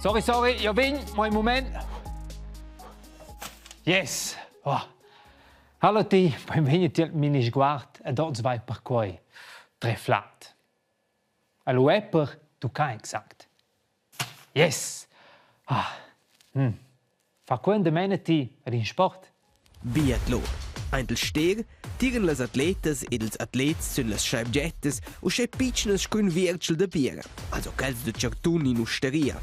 Sorry, io vin, mo un moment. Yes. Oh. Hallo ti, poi veni ti mini sguard e dots vai per coi. Tre flat. Allo è per tu ca exact. Yes. Ah. Fa quando mene ti ad in sport? Biathlon. Ein del Steger, tiren les atletes ed els atlets sun les scheibgettes u schei pitschnes scrün virgel de biera, also cals de cartun in osteria.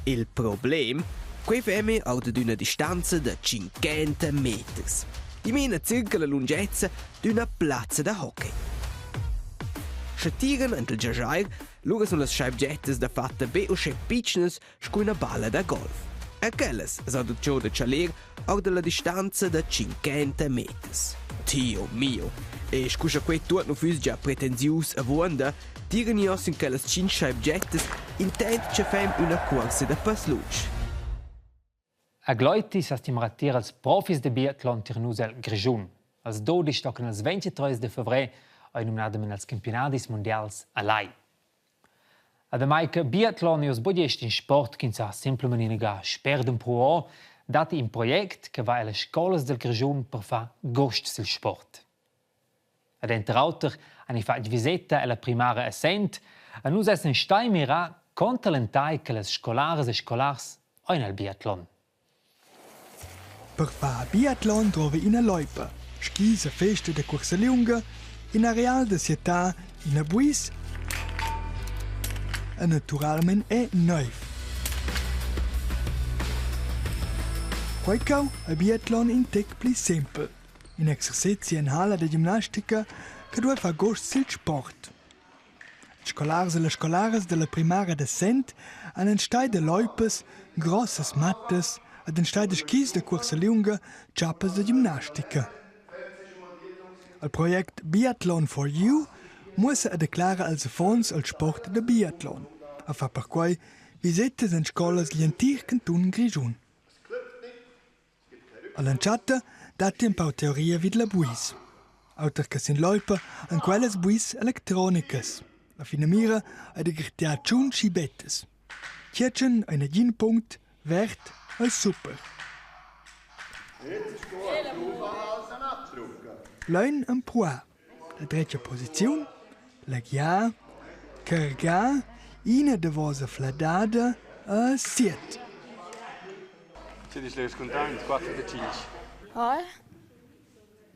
Il problem, quei femme auto d'una distanza de 50 meters. Di mena circa la lunghezza d'una plazza da hockey. Se tiren ant il giajair, lura sun les scheibgettes da fatta be u schei pitschnes scrün una balla da golf. E quelles sa du ciò de cialer au della distanza de 50 meters. Dio mio! E scuscia quei tuot no fus già pretensius a vuonda, tiren jos in quelles 5 scheibgettes intent che fem una corsa da pasluc. A gloiti sa stimaratira als profis de biathlon tirnus el Grigiun. Als 12 tocken als 23 de febrer ai nominademen als campionadis mondials a Lai. Ademai che biathlon è un sport che sa semplicemente sperden pro an, dat un project che va alle scuole del Grigiun per fa gost sul sport. Ad entre auter hanno fatto visita alla primaria Assent e nus essen stai mira con talentai che le scolares e scolars ein al biathlon. Per fa biathlon trovi in a loipa, skis e feste de corsa lunga, in areal de città, in a buis, e naturalment è neuf. Quaicau a biathlon in tec pli simpel, in exercizi in hala de gimnastica che due fa gost sil sport. Scolars e le scolares della primaria de Sent han en stai de loipes, grosses mattes, ed en stai de skis de corsa lunga, chappes de gimnastica. Il projekt Biathlon for You muss declara als fons al sport de biathlon. A fa per quai visites en scolas l'antic cantun Grigiun. A lanciata dati un po' teoria vid la buis. Auter che sin loipa an quelles buis elettronicas. La fine mira a de gritiaciun scibettes. Tjetschen eine Ginpunkt wert als super. Leun en poa. La treccia posizione, la gia, carga, ina de vosa fladada a siet. Ci dis leus contant, 4 de 5. Ah,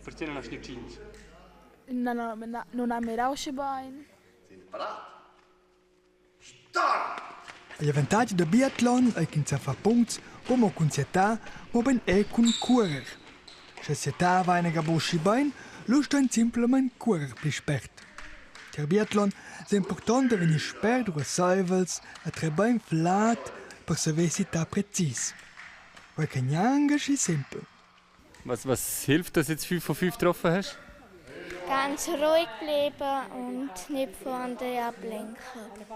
Vertellen als niet 10. non ha mai rausche bein. Gli vantaggi del biathlon è che si fa punti come con sietà, ma ben è con correr. Se sietà va in gabosci bein, lust ein simplement correr più spert. Der biathlon è importante wenn ich spert über Seivels, a tre bein flat per savesità precis. Weil kein Janga ist simpel. Was hilft, dass du jetzt 5 von 5 getroffen hast? Ganz ruhig bleiben und nicht von der ablenken.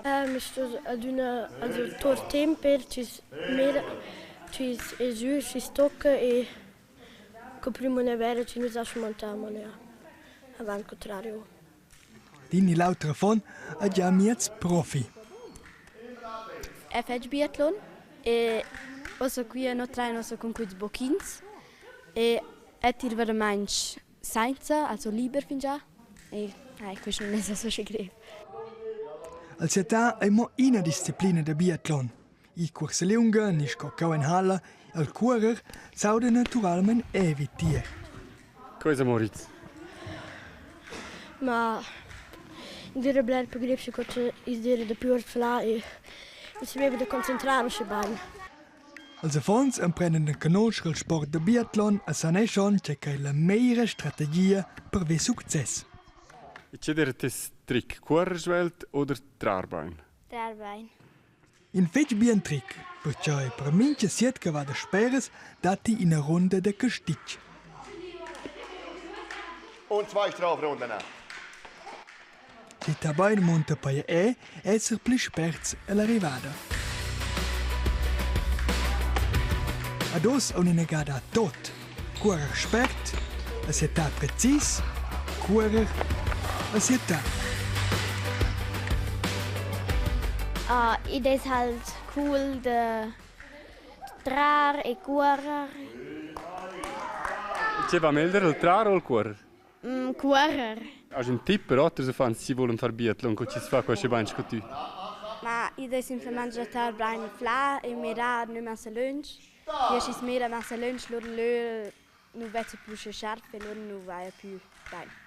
Also tot temper, cis esur, cis tocca e che prima ne vera ci nos asmontamo ne avanti contrario. Dini lauter von a jam jetzt Profi. Faccio biathlon e posso qui non traino con quei bochins e ti veramente senza, also lieber finde ich. Questo non è so grave. Al città è mo una disciplina de biathlon. I corse lunga, ni scoccau in halla, al correr saude naturalment evitier. Cosa Moritz? Ma in dire bler begreep che is dire de puur fla e si deve de concentrare se bein. Als fons imprennen den conoscer il sport de biathlon a sané schon che la meilleure strategie per ve success. C'è der das Trick Correrswelt oder Trarbein? Trarbein. In fetch bien trick, perciò per mince siet che va de speres dati in a runde de castic. Und 2 Strafrunden. Si tabain monta poi esser pli sperts e l'arrivada. Ados on in gada tot. Correr spert, a sietà precis, correr a sietà. Ed è halt cool de trar e correr. C'è va meglio il traro o il correr? Correr. Hai un tip per altri se si vogliono fare biathlon, come ci si fa qualche banco con tu? Ma io semplicemente giocare Brian Fla e mirar non massa lunch. Io ci smira massa lunch, loro non vedo più sharp e loro non vai più bene.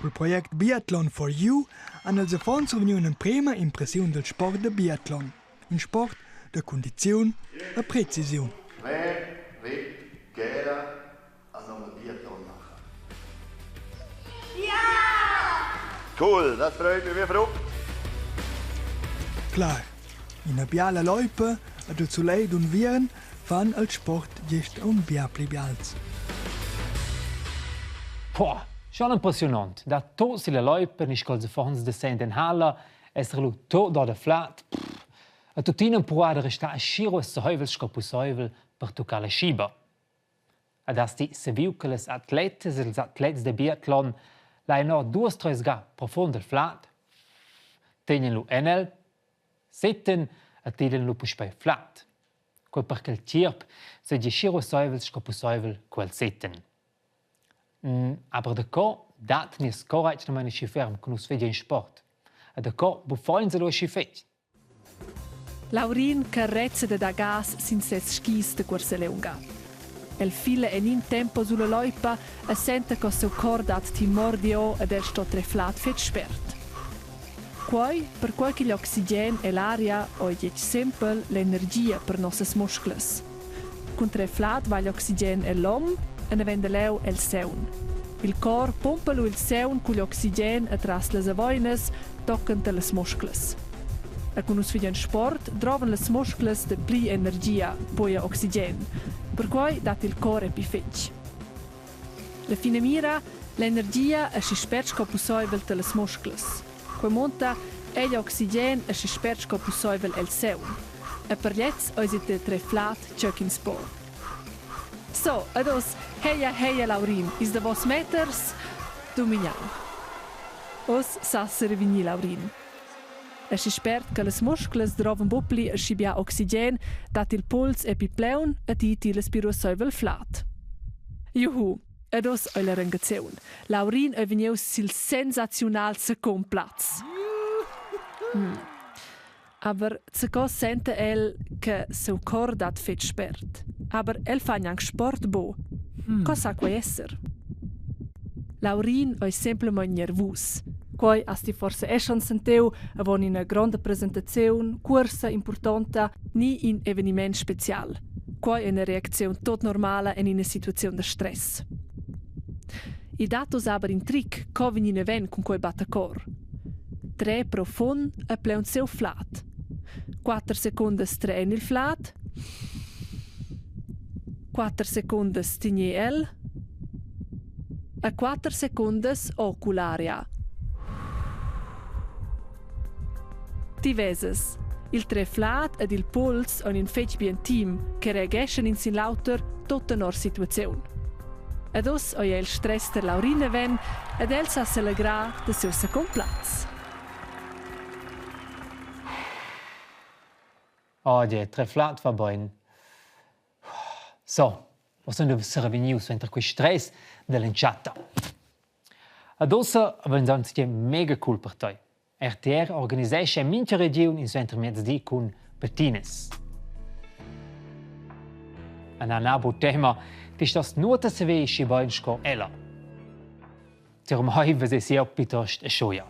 Il projekt Biathlon for You hanno els affons vegniu una prima impressione del sport de biathlon, un sport de condizione e precisione. Wer wird gerne an einem Biathlon machen? Ja! Cool, das freut mich wie verrückt. Klar, in a biala loipa e del soleil d'un viren fan el sport gest un biapli bials. Boah, schon impressionant. Da tutti le loipe in scolze fons de Saint-Enhala, es relu tot da de flat. A tutina può resta a sciro e soheuvel scopus soheuvel per toccare la sciba. Ad asti se viu che les atletes e les atlets de biathlon lai no 2-3 ga profond del flat. Tenen lu enel, sitten a tiden lu puspei flat. Quel perché il tirp se di sciro soheuvel scopus soheuvel quel sitten. Aber da co dat ni scorach na meine schiferm con us fege in sport. A da co bu fein se lo schifet. Laurin carrezza da gas sin ses skis de corsa leunga. El fila en in tempo sulla loipa e sente co seu cordat ti mordio ed el sto treflat fet spert. Quai, per quai che l'oxygen e l'aria oidiec sempre l'energia per nossas muscles. Con treflat va l'oxygen e l'om e ne vende leu el seun. Il cor pompa lu il seun cu l'oxygen atras las avoinas toccante las muscles. E con us figlian sport trovan las muscles de pli energia, poi oxygen, per cui dat il cor pi fetg. La fine mira, l'energia e si spercica pusoivel te las muscles. Quei monta e l'oxygen e si spercica pusoivel el seun. E per liez oisite treflat tjöc in sport. So, ados, heia Laurin, is de vos meters, dominiau. Os sassere vigni Laurin. E si spert che les muscles drovan bupli e si bia oxygen, dat il puls e pi pleun e ti tiles pi rosoivel flat. Juhu, ados oi la rengazione. Laurin e vegniu sil sensational second Platz. Aber zuerst sente el che seu cor dat fet spert. Aber el fa anche sport bo. Cosa può essere? Laurin è semplicemente nervus. Quai asti forse schon senteu avon in una grande presentazione, corsa importante, ni in eveniment special. Quai è una reazione tot normale in una situazione di stress. I datos aber in trick co venine ven con quei battacor. 3 profond e pleun seu flat. 4 secondes tre il flat. 4 secondes tigné el. E 4 secondes ocularia. Ti veses, il tre flat ed il puls on in fetch bien team che reagiscono in sin lauter tutta nor situazione. Ed os oi il stress der Laurine ven ed el sa s'alegra de seu second Platz. Oggi, tre flat va bene. So, possiamo essere venuti entro quel stress dell'enciata. Adesso abbiamo un mega cool per te. RTR organizza in mince regione in centro mezzodì con Bettines. Un anabo tema di das nuota se vei si bainsko ella. Ti ormai vese sia piuttosto scioia.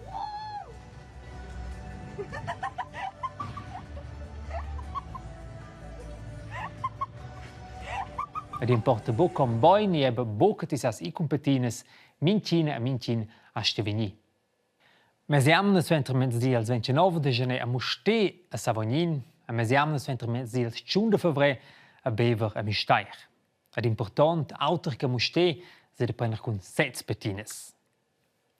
Ed importa bo con boini e bocca ti sas I competines mincina e mincin a steveni. Mesiamna suentra mezzodì al 29 de janeiro a Musté a Savognin, e mesiamna suentra mezzodì al 1 febbraio a Bever a Mistair. Ed important autor che Musté se de prender con 7 petines.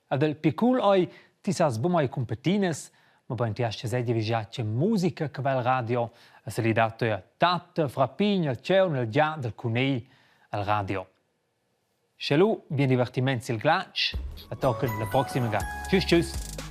Ed el picul oi ti sas bo mai competines, ma ben ti asce sei divigiace musica che vel radio, a se li dato a tata, frappigna, il ceun, il gia, del cunei, al radio. Chez lui, bien divertimenti il glaccio, a toccare la prossima gara. Tschüss, tschüss.